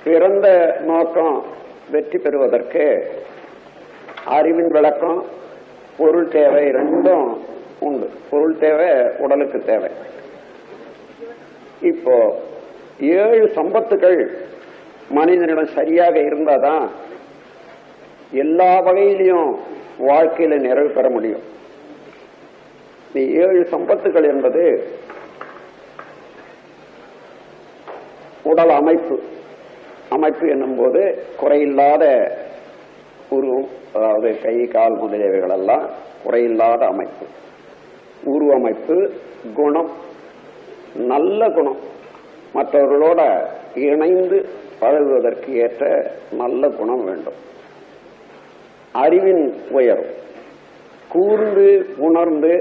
பிறந்த நோக்கம் வெற்றி பெறுவதற்கு அறிவின் விளக்கம், பொருள் தேவை ரெண்டும் உண்டு. பொருள் தேவை, உடலுக்கு தேவை. இப்போ 7 சம்பத்துகள் மனிதனிடம் சரியாக இருந்தாதான் எல்லா வகையிலையும் வாழ்க்கையில நிறைவு பெற முடியும். 7 சம்பத்துகள் என்பது உடல் அமைப்பு. அமைப்பு என்னும் போது குறையில்லாத உருவம், அதாவது கை கால் முதலியவைகள் எல்லாம் குறையில்லாத அமைப்பு. உருவமைப்பு, குணம், நல்ல குணம், மற்றவர்களோட இணைந்து பழகுவதற்கு ஏற்ற நல்ல குணம் வேண்டும். அறிவின் உயர்வு, கூர்ந்து உணர்ந்து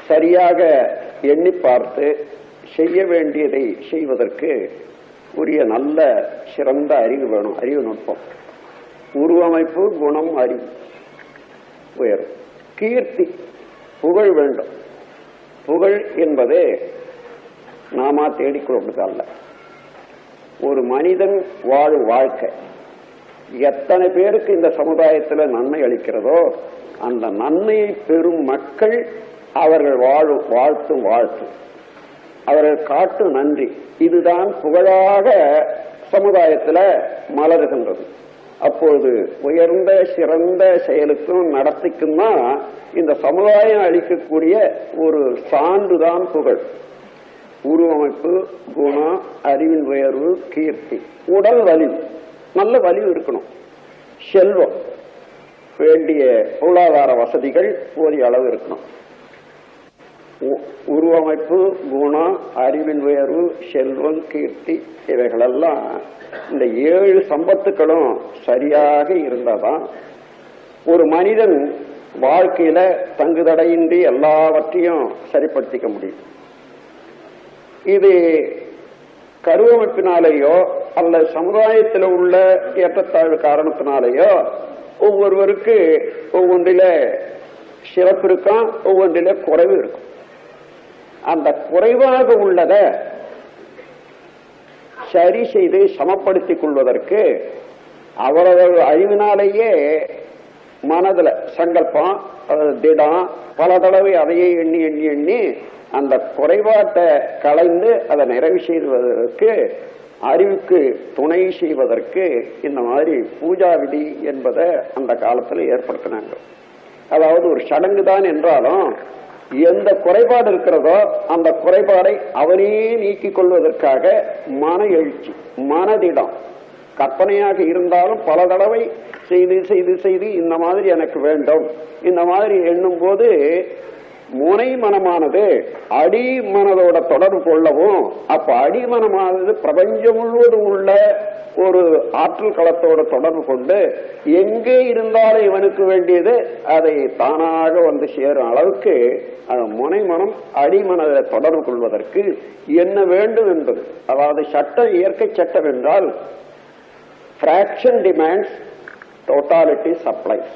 சரியாக எண்ணி பார்த்து செய்ய வேண்டியதை செய்வதற்கு உரிய நல்ல சிறந்த அறிவு வேணும். அறிவு நுட்பம், உருவமைப்பு, குணம், அறிவு உயர்வு. கீர்த்தி, புகழ் வேண்டும். புகழ் என்பது நாம தேடிக்கொள்வதல்ல. ஒரு மனிதன் வாழும் வாழ்க்கை எத்தனை பேருக்கு இந்த சமுதாயத்தில் நன்மை அளிக்கிறதோ அந்த நன்மையை பெறும் மக்கள் அவர்கள் வாழ்த்தும் வாழ்த்து, அவர்கள் காட்டும் நன்றி, இதுதான் புகழாக சமுதாயத்தில் மலர்கின்றது. அப்பொழுது உயர்ந்த சிறந்த செயலுக்கும் நடத்திக்கும் தான் இந்த சமுதாயம் அளிக்கக்கூடிய ஒரு சான்றுதான் புகழ். உருவமைப்பு, குணம், அறிவின் உயர்வு, கீர்த்தி. உடல் வலிவு, நல்ல வலிவு இருக்கணும். செல்வம், வேண்டிய பொருளாதார வசதிகள் போதிய அளவு இருக்கணும். உருவமைப்பு, குணம், அறிவின் உயர்வு, செல்வம், கீர்த்தி, இவைகளெல்லாம் இந்த 7 சம்பத்துக்களும் சரியாக இருந்தாதான் ஒரு மனிதன் வாழ்க்கையில தங்குதடையின்றி எல்லாவற்றையும் சரிப்படுத்திக்க முடியும். இது கருவமைப்பினாலேயோ அல்ல சமுதாயத்தில் உள்ள ஏற்றத்தாழ்வு காரணத்தினாலேயோ ஒவ்வொருவருக்கு ஒவ்வொன்றில சிறப்பு இருக்கும், ஒவ்வொன்றில குறைவு இருக்கும். அந்த குறைவாக உள்ளதை சரி செய்து சமப்படுத்திக் கொள்வதற்கு அவரவர் அறிவினாலேயே மனதில் சங்கல்பம், திடம், பல தடவை அதையே எண்ணி எண்ணி எண்ணி அந்த குறைபாட்டை களைந்து அதை நிறைவு செய்வதற்கு, அறிவுக்கு துணை செய்வதற்கு இந்த மாதிரி பூஜா விதி என்பதை அந்த காலத்தில் ஏற்படுத்தினாங்க. அதாவது ஒரு சடங்கு தான் என்றாலும் எந்த குறைபாடு இருக்கிறதோ அந்த குறைபாடை அவனே நீக்கிக் கொள்வதற்காக மன எழுச்சி, மனதிடம், கற்பனையாக இருந்தாலும் பல தடவை செய்து செய்து செய்து இந்த மாதிரி எனக்கு வேண்டும், இந்த மாதிரி எண்ணும் போது முனை மனமானது அடி மனதோட தொடர்பு கொள்ளவும், அப்ப அடிமனமானது பிரபஞ்சம் முழுவதும் உள்ள ஒரு ஆற்றல் களத்தோட தொடர்பு கொண்டு எங்கே இருந்தாலும் இவனுக்கு வேண்டியது அதை தானாக வந்து சேரும் அளவுக்கு முனை மனம் அடிமனதை தொடர்பு கொள்வதற்கு என்ன வேண்டும் என்பது. அதாவது சட்டம், இயற்கை சட்டம் என்றால் பிராக்ஷன் டிமாண்ட்ஸ், டோட்டாலிட்டி சப்ளைஸ்.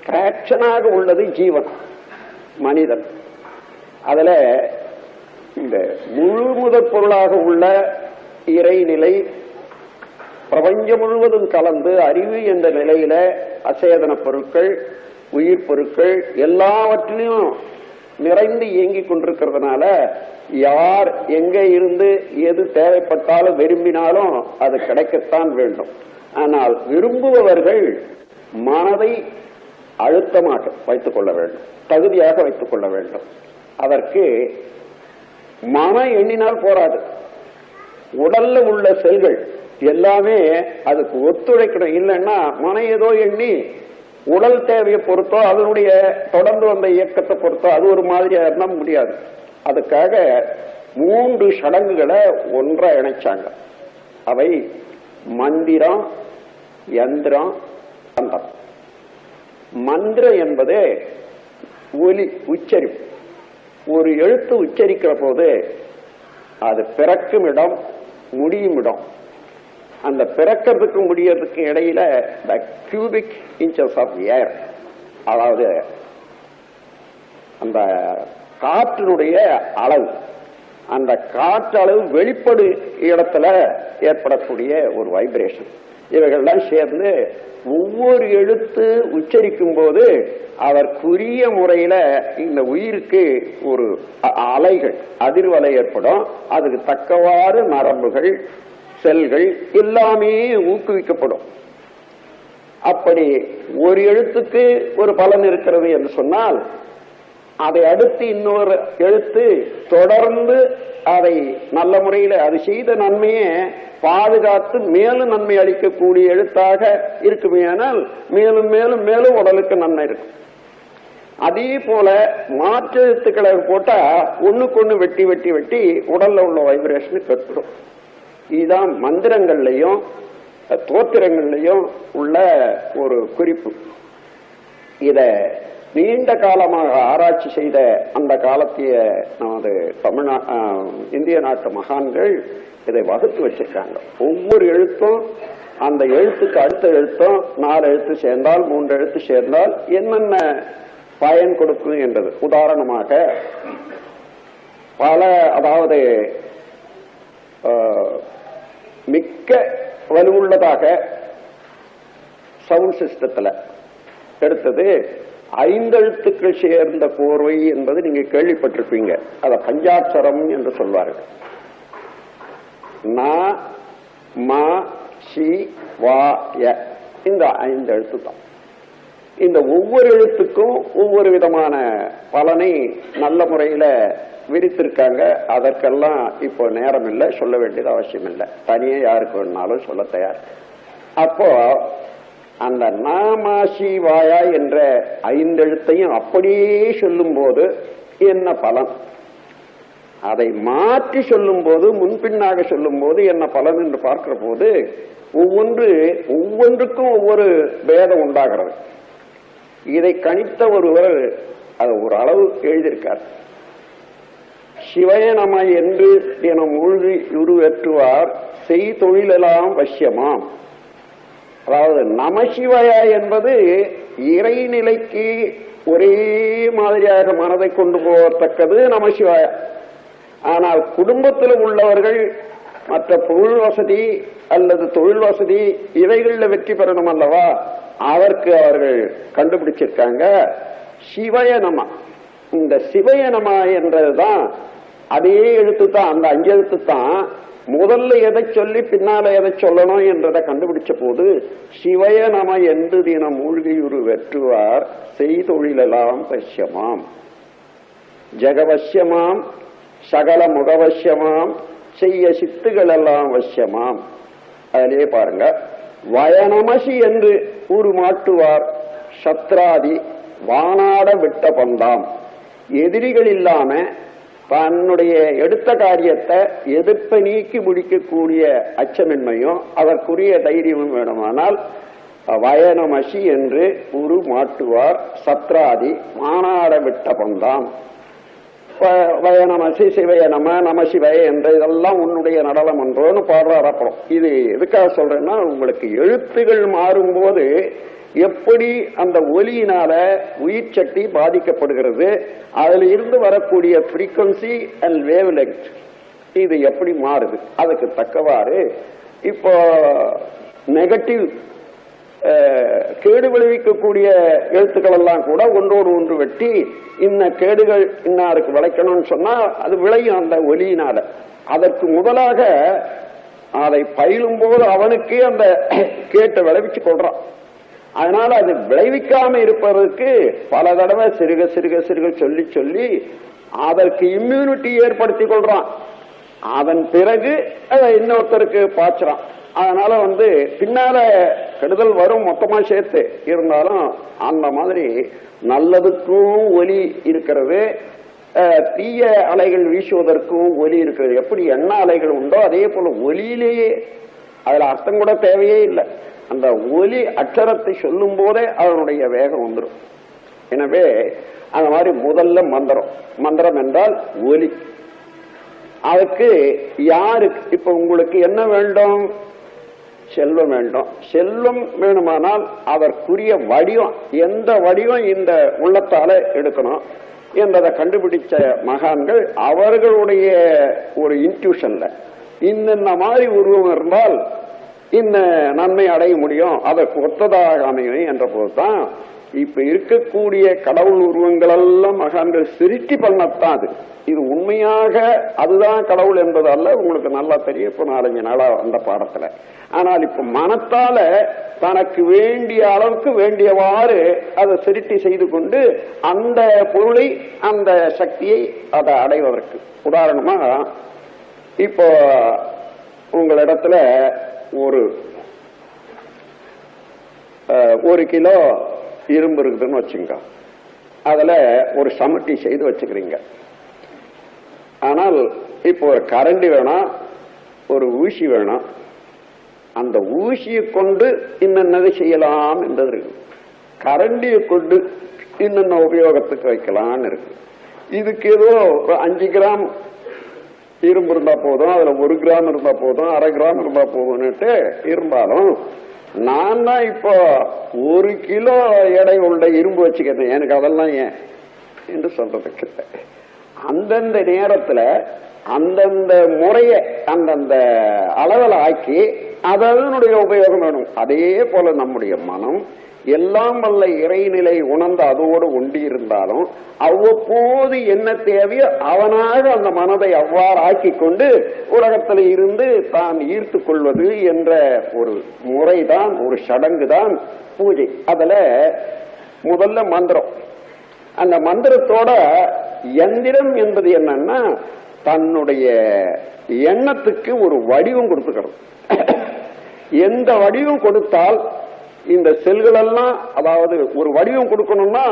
பிராக்ஷனாக உள்ளது ஜீவன், மனிதன். அதுல இந்த முழு முதற் பொருளாக உள்ள இறைநிலை பிரபஞ்சம் முழுவதும் கலந்து அறிவு என்ற நிலையில அசேதன பொருட்கள், உயிர் பொருட்கள் எல்லாவற்றிலும் நிறைந்து இயங்கிக் கொண்டிருக்கிறதுனால யார் எங்க இருந்து எது தேவைப்பட்டாலும் விரும்பினாலும் அது கிடைக்கத்தான் வேண்டும். ஆனால் விரும்புபவர்கள் மனதை அழுத்தமாக வைத்துக் கொள்ள வேண்டும், தகுதியாக வைத்துக் கொள்ள வேண்டும். அதற்கு மன எண்ணினால் போராது, உடல்ல உள்ள செல்கள் எல்லாமே அதுக்கு ஒத்துழைக்கணும். இல்லைன்னா மன ஏதோ எண்ணி உடல் தேவையை பொறுத்தோ அதனுடைய தொடர்ந்து வந்த இயக்கத்தை பொறுத்தோ அது ஒரு மாதிரியா இருந்தா முடியாது. அதுக்காக 3 சடங்குகளை ஒன்றா இணைச்சாங்க. அவை மந்திரம், யந்திரம், தந்தம். மந்திரம் என்பது ஒலி, உச்சரிப்பு. ஒரு எழுத்து உச்சரிக்கிற போது அது பிறக்கும் இடம், முடியும் இடம். அந்த பிறக்கிறதுக்கு முடியறதுக்கு இடையில cubic inches of air, அதாவது அந்த காற்றினுடைய அளவு, அந்த காற்று அளவு வெளிப்படு இடத்துல ஏற்படக்கூடிய ஒரு வைப்ரேஷன். இவைகள்லாம் சேர்ந்து ஒவ்வொரு எழுத்து உச்சரிக்கும் போது அதற்குரிய முறையில இந்த உயிருக்கு ஒரு அலைகள் அதிர்வலை ஏற்படும். அதுக்கு தக்கவாறு நரம்புகள் செல்கள் எல்லாமே ஊக்குவிக்கப்படும். அப்படி ஒரு எழுத்துக்கு ஒரு பலன் இருக்கிறது என்று சொன்னால் அதை அடுத்து இன்னொரு எழுத்து தொடர்ந்து அதை நல்ல முறையில் அது செய்த நன்மையை பாதுகாத்து மேலும் நன்மை அளிக்கக்கூடிய எழுத்தாக இருக்குமேயானால் மேலும் மேலும் மேலும் உடலுக்கு நன்மை இருக்கும். அதே போல மாற்று எழுத்துக்களை போட்டா ஒண்ணுக்கு ஒண்ணு வெட்டி வெட்டி வெட்டி உடல்ல உள்ள வைப்ரேஷன் கெட்டுடும். இதுதான் மந்திரங்கள்லையும் தோத்திரங்கள்லையும் உள்ள ஒரு குறிப்பு. இத நீண்ட காலமாக ஆராய்ச்சி செய்த அந்த காலத்திய நமது இந்திய நாட்டு மகான்கள் இதை வகுத்து வச்சிருக்காங்க. ஒவ்வொரு எழுத்தும் அந்த எழுத்துக்கு அடுத்த எழுத்தும் 4 எழுத்து சேர்ந்தால் 3 எழுத்து சேர்ந்தால் என்னென்ன பயன் கொடுக்கும் என்றது. உதாரணமாக பல அதாவது மிக்க வலுவுள்ளதாக சவுண்ட் சிஸ்டத்துல எடுத்தது 5 எழுத்துக்கள் சேர்ந்த கோர்வை என்பது நீங்க கேள்விப்பட்டிருப்பீங்க. அத பஞ்சாட்சரம் என்று சொல்வார்கள். ந ம சி வா ய இந்த 5 எழுத்து தான். இந்த ஒவ்வொரு எழுத்துக்கும் ஒவ்வொரு விதமான பலனை நல்ல முறையில விரித்திருக்காங்க. அதற்கெல்லாம் இப்போ நேரம் இல்லை, சொல்ல வேண்டியது அவசியம் இல்லை. தனியே யாருக்கு வேணாலும் சொல்ல தயார். அப்போ அந்த நாமாசி வாயா என்ற 5 எழுத்தையும் அப்படியே சொல்லும் போது என்ன பலன், அதை மாற்றி சொல்லும் போது முன்பின்னாக சொல்லும் போது என்ன பலன் என்று பார்க்கிற போது ஒவ்வொன்றுக்கும் ஒவ்வொரு பேதம் உண்டாகிறது. இதை கணித்த ஒருவர் அது ஒரு அளவு எழுதியிருக்கார். சிவய நம என்று தினம் மூழ்கி உருவேற்றுவார் செய் தொழிலெல்லாம் வசியமாம். அதாவது நமசிவய என்பது இறைநிலைக்கு ஒரே மாதிரியாக மனதை கொண்டு போகத்தக்கது நமசிவாய. ஆனால் குடும்பத்தில் உள்ளவர்கள் மற்ற பொருள் வசதி அல்லது தொழில் வசதி இவைகளில் வெற்றி பெறணும் அல்லவா, அதற்கு அவர்கள் கண்டுபிடிச்சிருக்காங்க சிவய நம. இந்த சிவய நம என்றதுதான் அதே எழுத்து தான், அந்த 5 எழுத்து தான். முதல்ல எதை சொல்லி பின்னால எதை சொல்லணும் என்றதை கண்டுபிடிச்ச போது சிவய நம என்று தினம் மூழ்கியுரு வெற்றுவார் செய்தொழிலெல்லாம் பஷ்யமாம் ஜெகவசியமாம் சகல முகவசியமாம் செய்ய சித்துகள் எல்லாம் வசியமாம். அதிலே பாருங்க, வயநமசி என்று மாட்டுவார் சத்ராதி வானாட விட்ட பந்தாம். எதிரிகள் இல்லாம தன்னுடைய எடுத்த காரியத்தை எதிர்ப்பை நீக்கி முடிக்கக்கூடிய அச்சமின்மையும் அதற்குரிய தைரியமும் வேணுமானால் வயநமசி என்று மாட்டுவார் சத்ராதி வானாட விட்ட பந்தாம். வயநமசி சிவய நம சிவய என்ற இதெல்லாம் உன்னுடைய நடனம் என்றோன்னு பாடுறார். அப்புறம் இது எதுக்காக சொல்றேன்னா, உங்களுக்கு எழுத்துகள் மாறும்போது எப்படி அந்த ஒலியினால உயிர் சக்தி பாதிக்கப்படுகிறது, அதுல இருந்து வரக்கூடிய ஃப்ரீக்வன்சி அண்ட் வேவ் லெங்த் இது எப்படி மாறுது, அதுக்கு தக்கவாறு இப்போ நெகட்டிவ் கேடு விளைவிக்கக்கூடிய எழுத்துக்கள் எல்லாம் கூட ஒன்றோடு ஒன்று வெட்டி இன்ன கேடுகள் இன்னாருக்கு விளைக்கணும்னு சொன்னா அது விளையும் அந்த ஒலியினால. அதற்கு முதலாக அதை பயிலும் போது அவனுக்கே அந்த கேட்டை விளைவிச்சு கொள்றான். அதனால அது விளைவிக்காம இருப்பதற்கு பல தடவை சிறுக சிறுக சிறுக சொல்லி சொல்லி அதற்கு இம்யூனிட்டி ஏற்படுத்தி கொள்றான். அதன் பிறகு அதை இன்னொருத்தருக்கு பாய்ச்சுறான். அதனால பின்னால கெடுதல் வரும் மொத்தமா சேர்த்து இருந்தாலும் அந்த மாதிரி நல்லதுக்கும் ஒலி இருக்கிறது, தீய அலைகள் வீசுவதற்கும் ஒலி இருக்கிறது. எப்படி எண்ண அலைகள் உண்டோ அதே போல ஒலியிலேயே அதுல அர்த்தம் கூட தேவையே இல்லை. அந்த ஒலி அச்சரத்தை சொல்லும் போதே அதனுடைய வேகம் வந்துடும். எனவே அந்த மாதிரி முதல்ல மந்திரம் என்றால் ஒலி. அதுக்கு யாருக்கு இப்ப உங்களுக்கு என்ன வேண்டும், செல்வம் வேண்டும். செல்வம் வேணுமானால் அதற்குரிய வடிவம், எந்த வடிவம் இந்த உள்ளத்தால எடுக்கணும் என்பதை கண்டுபிடிச்ச மகான்கள் அவர்களுடைய ஒரு இன்ட்யூஷன்ல இன்ன மாதிரி உருவம் இருந்தால் இந்த நன்மை அடைய முடியும், அதற்கு ஒத்ததாக அமையும் என்ற போதுதான் இப்ப இருக்கக்கூடிய கடவுள் உருவங்கள் எல்லாம் மகான்கள் சிருஷ்டி பண்ணத்தான் அது. இது உண்மையாக அதுதான் கடவுள் என்பது அல்ல, உங்களுக்கு நல்லா தெரியும் இப்ப 4-5 நாளா அந்த பாடத்துல. ஆனால் இப்ப மனத்தால தனக்கு வேண்டிய அளவுக்கு வேண்டியவாறு அதை சிருஷ்டி செய்து கொண்டு அந்த பொருளை அந்த சக்தியை அதை அடைவதற்கு. உதாரணமா இப்போ உங்களிடத்துல ஒரு கிலோ இரும்பு இருக்குதுன்னு வச்சுங்க, அதுல ஒரு சமட்டி செய்து வச்சுக்கிறீங்க. ஆனால் இப்போ ஒரு கரண்டி வேணும், ஒரு ஊசி வேணும். அந்த ஊசியை கொண்டு இன்னது செய்யலாம் என்பது இருக்கு, கரண்டியை கொண்டு இன்னென்ன உபயோகத்துக்கு வைக்கலாம்னு இருக்கு. இதுக்கு ஏதோ 5 கிராம் இரும்பு இருந்தா போதும், அதுல 1 கிராம் இருந்தா போதும், 1/2 கிராம் இருந்தா போதும்னுட்டு இருந்தாலும் நான் தான் இப்போ 1 கிலோ எடை உள்ள இரும்பு வச்சுக்கிறேன், எனக்கு அதெல்லாம் ஏன் என்று சொல்றதுக்கு அந்தந்த நேரத்துல அந்தந்த முறைய அந்தந்த அளவில் ஆக்கி அதனுடைய உபயோகம் வேணும். அதே போல நம்முடைய மனம் எல்லாம் வல்ல இறைநிலை உணர்ந்து அதோடு ஒண்டி இருந்தாலும் அவ்வப்போது என்ன தேவையோ அவனாக அந்த மனதை அவ்வாறு ஆக்கி கொண்டு உலகத்தில் இருந்து தான் ஈர்த்து கொள்வது என்ற ஒரு முறைதான், ஒரு சடங்கு தான் பூஜை. அதுல முதல்ல மந்திரம். அந்த மந்திரத்தோட எந்திரம் என்பது என்னன்னா தன்னுடைய எண்ணத்துக்கு ஒரு வடிவம் கொடுத்துக்கிறது. எந்த வடிவம் கொடுத்தால் இந்த செல்கள் எல்லாம், அதாவது ஒரு வடிவம் கொடுக்கணும்னா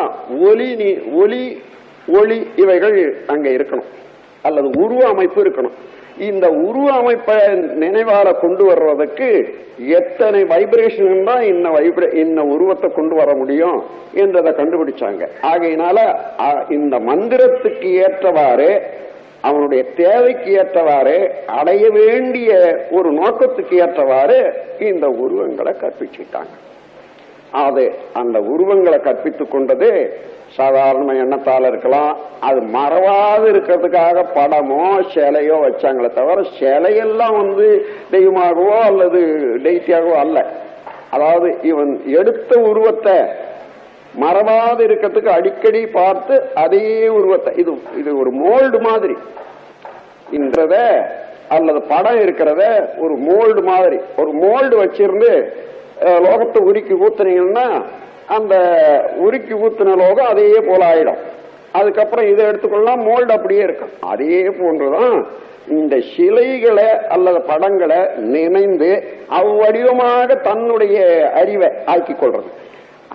ஒளி இவைகள் அங்க இருக்கணும், அல்லது உருவ அமைப்பு இருக்கணும். இந்த உருவ அமைப்பை நினைவால கொண்டு வர்றதுக்கு எத்தனை வைப்ரேஷன் தான் இன்ன உருவத்தை கொண்டு வர முடியும் என்றதை கண்டுபிடிச்சாங்க. ஆகையினால இந்த மந்திரத்துக்கு ஏற்றவாறு, அவனுடைய தேவைக்கு ஏற்றவாறு, அடைய வேண்டிய ஒரு நோக்கத்துக்கு ஏற்றவாறு இந்த உருவங்களை கற்பிச்சுட்டாங்க. அது அந்த உருவங்களை கற்பித்துக் கொண்டது சாதாரண எண்ணத்தால் இருக்கலாம், அது மறவாது இருக்கிறதுக்காக படமோ சிலையோ வச்சாங்களே தவிர சிலையெல்லாம் தெய்வமாகவோ அல்லது டெய்டியாகவோ அல்ல. அதாவது இவன் எடுத்த உருவத்தை மறவாது இருக்கிறதுக்கு அடிக்கடி பார்த்து அதே உருவத்தை, இது ஒரு மோல்டு மாதிரி இன்றத அல்லது படம் இருக்கிறத ஒரு மோல்டு மாதிரி, ஒரு மோல்டு வச்சிருந்து லோகத்தை உருக்கி ஊத்துனீங்கன்னா அந்த உருக்கி ஊத்துன லோகம் அதே போல ஆயிடும். அதுக்கப்புறம் இதை எடுத்துக்கொள்ளலாம், மோல்டு அப்படியே இருக்கும். அதே போன்றுதான் இந்த சிலைகளை அல்லது படங்களை நினைந்து அவ்வடிவமாக தன்னுடைய அறிவை ஆக்கிக் கொள்றது.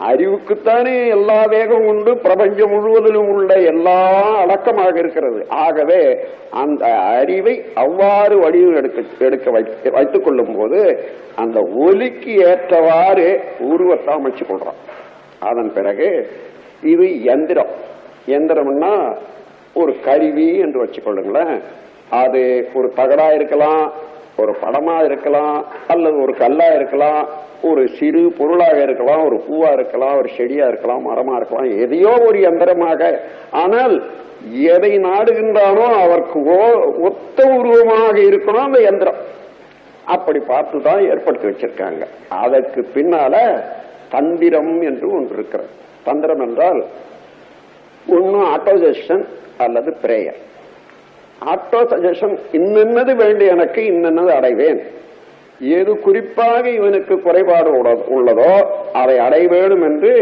அறிவுக்குத்தானே எல்லா வேகம் உண்டு, பிரபஞ்சம் முழுவதிலும் உள்ள எல்லா அடக்கமாக இருக்கிறது. ஆகவே அந்த அறிவை அவ்வாறு வடிவம் எடுக்க வைத்துக் கொள்ளும் போது அந்த ஒலிக்கு ஏற்றவாறு உருவத்தை அமைச்சுக் கொள்றான். அதன் பிறகு இது எந்திரம். எந்திரம்னா ஒரு கருவி என்று வச்சுக்கொள்ளுங்களேன். அது ஒரு தகடா இருக்கலாம், ஒரு படமா இருக்கலாம், அல்லது ஒரு கல்லா இருக்கலாம், ஒரு சிறு பொருளாக இருக்கலாம், ஒரு பூவா இருக்கலாம், ஒரு செடியா இருக்கலாம், மரமா இருக்கலாம், எதையோ ஒரு யந்திரமாக. ஆனால் எதை நாடுகின்றானோ அவருக்கு ஒத்த உருவமாக இருக்கணும் அந்த யந்திரம். அப்படி பார்த்துதான் ஏற்படுத்தி வச்சிருக்காங்க. அதற்கு பின்னால தந்திரம் என்று ஒன்று இருக்கிறது. தந்திரம் என்றால் ஒன்னும் ஆட்டோ சஜஷன் அல்லது பிரேயர். ஆட்டோ சஜஷன் இன்னது வேண்டிய எனக்கு இன்னது அடைவேன், ஏது குறிப்பாக இவனுக்கு குறைபாடு உள்ளதோ அதை அடைய வேண்டும் என்று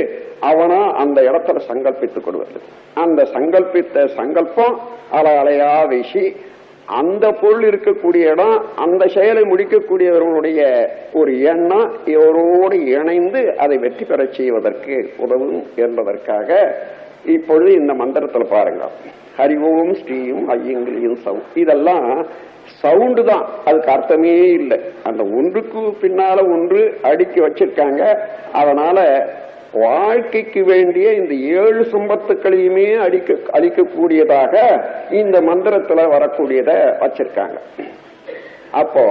அவனா அந்த இடத்துல சங்கல்பித்துக் கொடுவது. அந்த சங்கல்பித்த சங்கல்பம் அலையா வீசி அந்த பொருள் இருக்கக்கூடிய இடம், அந்த செயலை முடிக்கக்கூடியவர்களுடைய ஒரு எண்ணம் இவரோடு இணைந்து அதை வெற்றி பெற செய்வதற்கு உதவும் என்பதற்காக இப்பொழுது இந்த மந்திரத்தில் பாருங்க, ஹரிஓம் ஸ்ரீயும் ஐயங்கிலியும் சவுண்ட், இதெல்லாம் சவுண்டு தான், அதுக்கு அர்த்தமே இல்லை. அந்த ஒன்றுக்கு பின்னால ஒன்று அடுக்கி வச்சிருக்காங்க. அதனால வாழ்க்கைக்கு வேண்டிய இந்த 7 சம்பத்துக்களையுமே அளிக்கக்கூடியதாக இந்த மந்திரத்துல வரக்கூடியத வச்சிருக்காங்க. அப்போ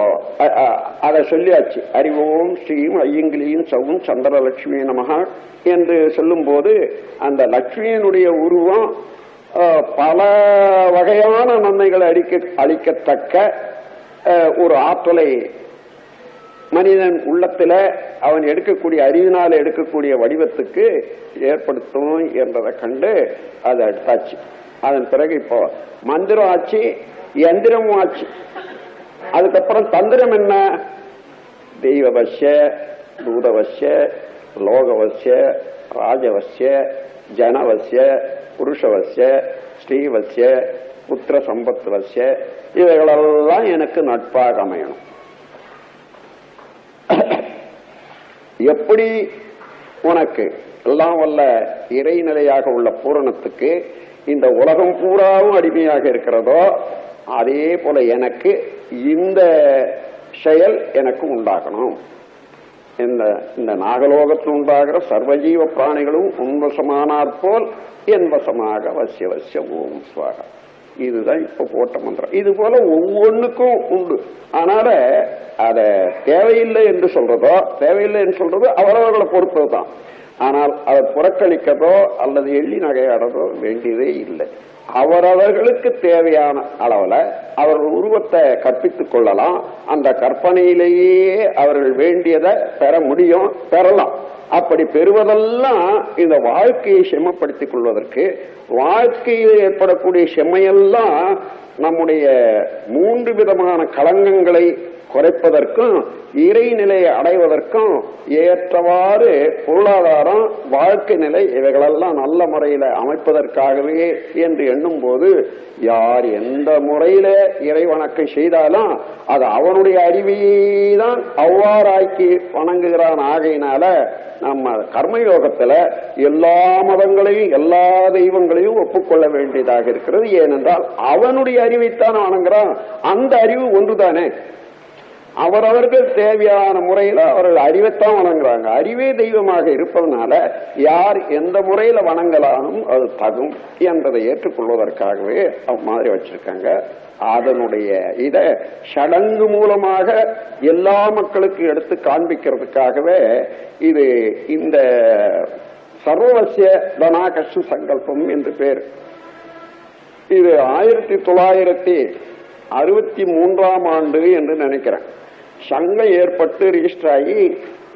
அதை சொல்லியாச்சு. அறிவோம் ஸ்ரீயும் ஐயங்கிலியும் சவும் சந்திரலட்சுமி நமகா என்று சொல்லும் போது அந்த லட்சுமியினுடைய உருவம் பல வகையான நன்மைகளை அளிக்கத்தக்க ஒரு ஆற்றலை மனிதன் உள்ளத்துல அவன் எடுக்கக்கூடிய அறிவினால் எடுக்கக்கூடிய வடிவத்துக்கு ஏற்படுத்தும் என்றதை கண்டு அதை எடுத்தாச்சு. அதன் பிறகு இப்போ மந்திரம் ஆச்சு, யந்திரமும் ஆச்சு. அதுக்கப்புறம் தந்திரம் என்ன? தெய்வவசிய, தூதவசிய, லோகவசிய, ராஜவசிய, ஜனவசிய, புருஷவசிய, ஸ்ரீவசிய, புத்திர சம்பத்வசிய, இவைகளெல்லாம் எனக்கு நட்பாக அமையணும். எப்படி உனக்கு எல்லாம் வல்ல இறைநிலையாக உள்ள பூரணத்துக்கு இந்த உலகம் பூராவும் அடிமையாக இருக்கிறதோ அதே போல எனக்கு இந்த செயல் எனக்கு உண்டாகணும். இந்த நாகலோகத்தில் உண்டாகிற சர்வஜீவ பிராணிகளும் உன்வசமானார் போல் என் வசமாக வசிய வசிய ஓம் ஸ்வாகா. இதுதான் இப்ப போட்ட மந்திரம். இது போல ஒவ்வொன்றுக்கும் உண்டு. அதனால அத தேவையில்லை என்று சொல்றதோ தேவையில்லை என்று சொல்றதோ அவரவர்களை பொறுத்ததுதான். ஆனால் அதை புறக்கணிக்கதோ அல்லது எள்ளி நகையாடதோ வேண்டியதே இல்லை. அவரவர்களுக்கு தேவையான அளவுல அவர்கள் உருவத்தை கற்பித்துக் கொள்ளலாம். அந்த கற்பனையிலேயே அவர்கள் வேண்டியதை பெற முடியும், பெறலாம். அப்படி பெறுவதெல்லாம் இந்த வாழ்க்கையை செம்மப்படுத்திக் கொள்வதற்கு, வாழ்க்கையில் ஏற்படக்கூடிய செம்மையெல்லாம் நம்முடைய 3 விதமான களங்கங்களை குறைப்பதற்கும் இறைநிலையை அடைவதற்கும் ஏற்றவாறு பொருளாதாரம், வாழ்க்கை நிலை இவைகளெல்லாம் நல்ல முறையில அமைப்பதற்காகவே என்று எண்ணும் போது யார் எந்த முறையில இறை வணக்கம் செய்தாலும் அது அவனுடைய அறிவையே தான் அவ்வாறாக்கி வணங்குகிறான். ஆகையினால நம்ம கர்மயோகத்துல எல்லா மதங்களையும் எல்லா தெய்வங்களையும் ஒப்புக்கொள்ள வேண்டியதாக இருக்கிறது. ஏனென்றால் அவனுடைய அறிவைத்தான் வணங்குறான். அந்த அறிவு ஒன்றுதானே. அவரவர்கள் தேவையான முறையில அவர்கள் அறிவைத்தான் வணங்குறாங்க. அறிவே தெய்வமாக இருப்பதனால யார் எந்த முறையில வணங்கலானும் அது தகும் என்பதை ஏற்றுக்கொள்வதற்காகவே மாதிரி வச்சிருக்காங்க. அதனுடைய இத சடங்கு மூலமாக எல்லா மக்களுக்கு எடுத்து காண்பிக்கிறதுக்காகவே இது இந்த சர்வவசிய தனாகஷ்ட சங்கல்பம் என்று பேர். இது 1963ஆம் ஆண்டு என்று நினைக்கிறேன். சங்கம் ஏற்பட்டு ரிஜிஸ்டர் ஆகி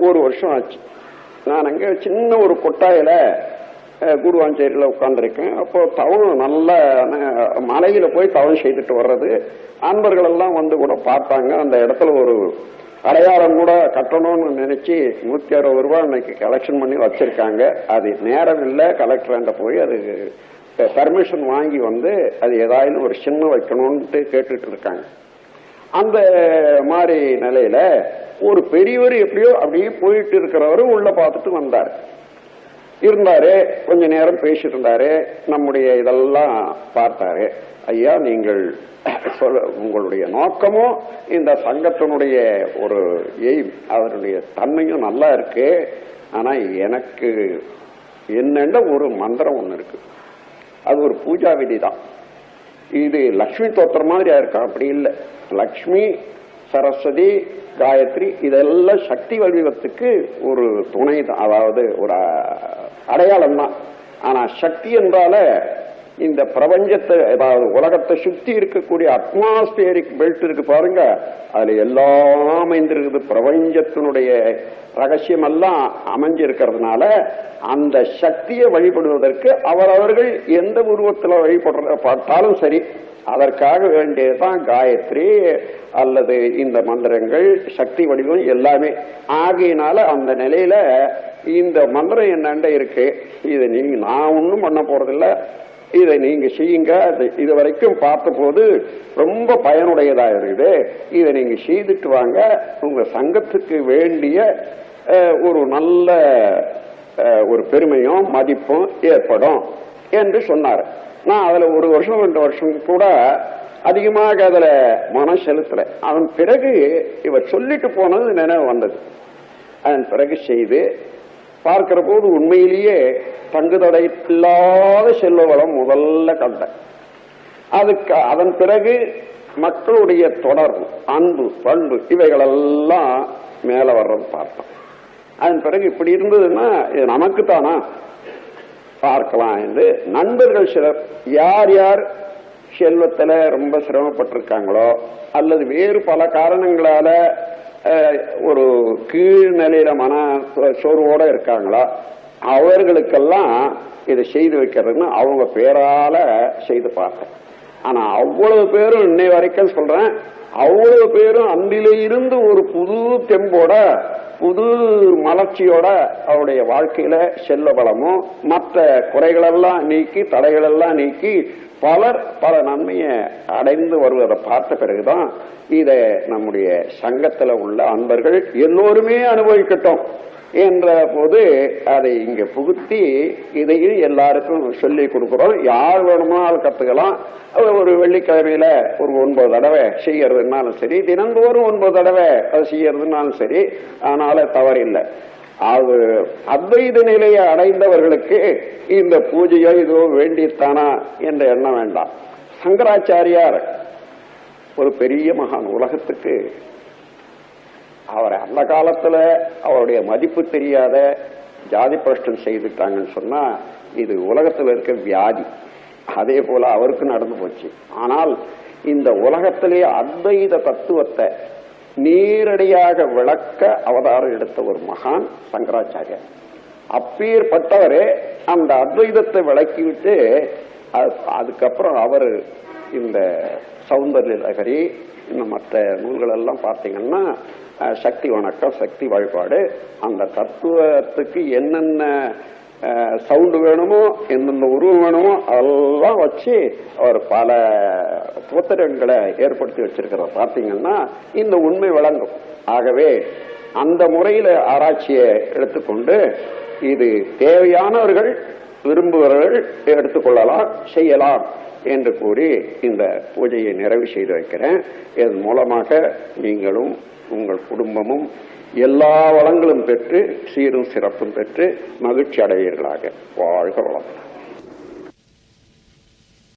1 வருஷம் ஆச்சு. நான் அங்க சின்ன ஒரு கொட்டாயில கூடுவாஞ்சேரியில உட்கார்ந்துருக்கேன். அப்போ தவம் நல்ல மலையில போய் தவம் செய்துட்டு வர்றது அன்பர்கள் எல்லாம் வந்து கூட பார்த்தாங்க. அந்த இடத்துல ஒரு அடையாளம் கூட கட்டணும்னு நினைச்சு 160 ரூபாய் இன்னைக்கு கலெக்ஷன் பண்ணி வச்சிருக்காங்க. அது நேரம் இல்லை, கலெக்டர் போய் அது பர்மிஷன் வாங்கி வந்து அது ஏதாவது ஒரு சின்ன வைக்கணும்னு கேட்டுட்டு இருக்காங்க. அந்த மாதிரி நிலையில ஒரு பெரியவர் எப்படியோ அப்படியே போயிட்டு இருக்கிறவரு உள்ள பார்த்துட்டு வந்தாரு. இருந்தாரு, கொஞ்ச நேரம் பேசிட்டு இருந்தாரு. நம்முடைய இதெல்லாம் பார்த்தாரு. ஐயா, நீங்கள் உங்களுடைய நோக்கமும் இந்த சங்கத்தினுடைய ஒரு எய்ம் அதனுடைய தன்மையும் நல்லா இருக்கு. ஆனா எனக்கு என்னென்ன ஒரு மந்திரம் ஒண்ணு இருக்கு. அது ஒரு பூஜா விதி தான். இது லக்ஷ்மி தோத்திரம் மாதிரியா இருக்கா? அப்படி இல்லை. லக்ஷ்மி, சரஸ்வதி, காயத்ரி இதெல்லாம் சக்தி வடிவத்துக்கு ஒரு துணை தான், அதாவது ஒரு அடையாளம் தான். ஆனா சக்தி என்றால இந்த பிரபஞ்சத்தை, அதாவது உலகத்தை சுத்தி இருக்கக்கூடிய அட்மாஸ்பியரிக் பெல்ட் இருக்கு பாருங்க, அதுல எல்லாம் அமைந்திருக்குது. பிரபஞ்சத்தினுடைய ரகசியம் எல்லாம் அமைஞ்சிருக்கிறதுனால அந்த சக்தியை வழிபடுவதற்கு அவரவர்கள் எந்த உருவத்தில் வழிபட்டாலும் சரி, அதற்காக வேண்டியதுதான் காயத்ரி அல்லது இந்த மந்திரங்கள், சக்தி வடிவம் எல்லாமே. ஆகையினால அந்த நிலையில இந்த மந்திரம் என்னண்ட இருக்கு. இதை நீங்க நான் ஒன்னும் பண்ண போறதில்ல, இதை நீங்க செய்யுங்க. இது வரைக்கும் பார்த்த போது ரொம்ப பயனுடையதா இருக்குது. இதை நீங்க செய்துட்டு வாங்க, உங்க சங்கத்துக்கு வேண்டிய ஒரு நல்ல ஒரு பெருமையும் மதிப்பும் ஏற்படும் என்று சொன்னார். நான் அதுல 1 வருஷம் 2 வருஷம் கூட அதிகமாக அதுல மனம் செலுத்தல. அதன் பிறகு இவர் சொல்லிட்டு போனது நினைவு வந்தது. அதன் பிறகு செய்து பார்க்கிற போது உண்மையிலேயே தங்குதடை இல்லாத செல்வ வளம் முதல்ல கண்டேன். அதுக்கு அதன் பிறகு மக்களுடைய தொடர்பு, அன்பு, பண்பு இவைகளெல்லாம் மேல வர்றது பார்த்தோம். அதன் பிறகு இப்படி இருந்ததுன்னா இது நமக்கு தானா பார்க்கலாம் என்று நண்பர்கள் சிலர் யார் யார் செல்வத்துல ரொம்ப சிரமப்பட்டிருக்காங்களோ அல்லது வேறு பல காரணங்களால ஒரு கீழ்நிலையில மன சோர்வோட இருக்காங்களா, அவர்களுக்கெல்லாம் இதை செய்து வைக்கிறதுன்னு அவங்க பேரால செய்து பார்த்தேன். ஆனா அவ்வளவு பேரும் இன்னை வரைக்கும் சொல்றேன், அவ்வளவு பேரும் அன்றில இருந்து ஒரு புது தெம்போட புது மலர்ச்சியோட அவருடைய வாழ்க்கையில செல்ல பலமும் மற்ற குறைகளெல்லாம் நீக்கி தடைகளெல்லாம் நீக்கி பல நன்மையை அடைந்து வருவதை பார்த்த பிறகுதான் இதை நம்முடைய சங்கத்துல உள்ள அன்பர்கள் எல்லோருமே அனுபவிக்கட்டும் என்ற போது அதை இங்க புகுத்தி இதையும் எல்லாருக்கும் சொல்லி கொடுக்கிறோம். யார் வேணுமானாலும் கத்துக்கலாம். ஒரு வெள்ளிக்கிழமையில ஒரு 9 தடவை செய்யறதுனாலும் சரி, தினந்தோறும் 9 தடவை அது செய்யறதுனாலும் சரி, அதனால தவறில்லை. அது அத்வைத நிலையை அடைந்தவர்களுக்கு இந்த பூஜையோ இதோ வேண்டித்தானா என்ற எண்ணம் வேண்டாம். சங்கராச்சாரியார் ஒரு பெரிய மகான், உலகத்துக்கு அவரை அந்த காலத்துல அவருடைய மதிப்பு தெரியாத ஜாதி பிரஷ்டம் செய்துட்டாங்கன்னு சொன்னா இது உலகத்துல இருக்க வியாதி. அதே போல அவருக்கு நடந்து போச்சு. ஆனால் இந்த உலகத்திலே அத்வைத தத்துவத்தை நேரடியாக விளக்க அவதாரம் எடுத்த ஒரு மகான் சங்கராச்சாரியார். அப்பேற்பட்டவரே அந்த அத்வைதத்தை விளக்கிவிட்டு அதுக்கப்புறம் அவர் இந்த சௌந்தர்ய லகரி இன்னும் மற்ற நூல்கள் எல்லாம் பார்த்தீங்கன்னா சக்தி வணக்கம், சக்தி வழிபாடு, அந்த தத்துவத்துக்கு என்னென்ன சவுண்டு வேணுமோ எந்தெந்த உருவம் வேணுமோ அதெல்லாம் வச்சு அவர் பல புத்தகங்களை ஏற்படுத்தி வச்சிருக்கிற பார்த்தீங்கன்னா இந்த உண்மை விளங்கும். ஆகவே அந்த முறையில ஆராய்ச்சியை எடுத்துக்கொண்டு இது தேவையானவர்கள் விரும்புபவர்கள் எடுத்துக்கொள்ளலாம், செய்யலாம் என்று கூறி இந்த பூஜையை நிறைவு செய்து வைக்கிறேன். இதன் மூலமாக நீங்களும் உங்கள் குடும்பமும் எல்லா வளங்களும் பெற்று சீரும் சிறப்பும் பெற்று மகிழ்ச்சி அடைவீர்களாக. வாழ்க வளம்.